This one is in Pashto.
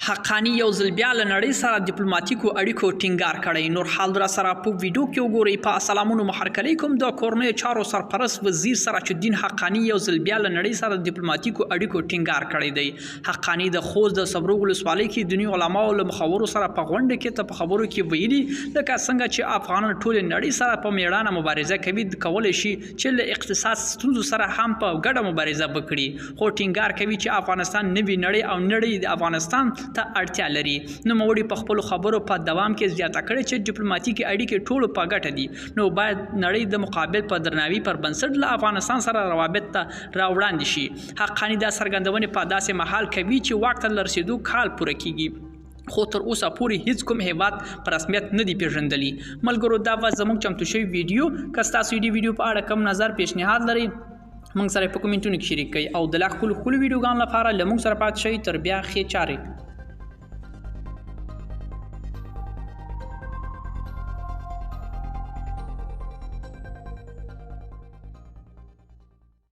حقانی یو ځل بیا له نړۍ سره ډیپلوماټیکو اړیکو ټینګار کړی. نور حال در سره په ویډیو کې وګورئ. په سلامونو محرکلی کوم د کورنیو چارو سرپرست وزیر سراج الدین حقانی یو ځل بیا له نړۍ سره ډیپلوماټیکو اړیکو ټینګار کړی دی. حقانی د خوست د صبرو ولسوالۍ کې د دنیو علماو له مخورو سره په غونډه کې په خبرو کې ویلي لکه څنګه چې افغانان ټول نړۍ سره په میړانه مبارزه کوي کولای شي چې له اقتصاد ستونزو سره هم په ګډه مبارزه وکړي، خو ټینګار کوي چې افغانستان نوی نړۍ او نړۍ د افغانستان ته اړتیا لري. نو موري په خپل خبرو په دوام کې زیاته کړې چې ډیپلوماټیکي اړیکې ټولو په ګټه دي، نو باید نړۍ د مقابل په درناوي پر بنسټ له افغانستان سره روابط ته راوړاندې شي. حقانی دا څرګندونې په داسې مهال کوي چې واک ته رسیدو کال پوره کیږي، خو تر اوسه پورې هیڅ کوم هیواد په رسمیت نه دی پیژندلی. ملګرو دا و زموږ چمتو شوی ویډیو. که ستاسو د ویډیو په اړه کوم نظر پیشنهاد لرئ موږ سره په کومنټونو کې شریک کړئ او د لا ښکلو ویډیوګانو لپاره له موږ سره پاتې شئ. تر بیا ښې چارې.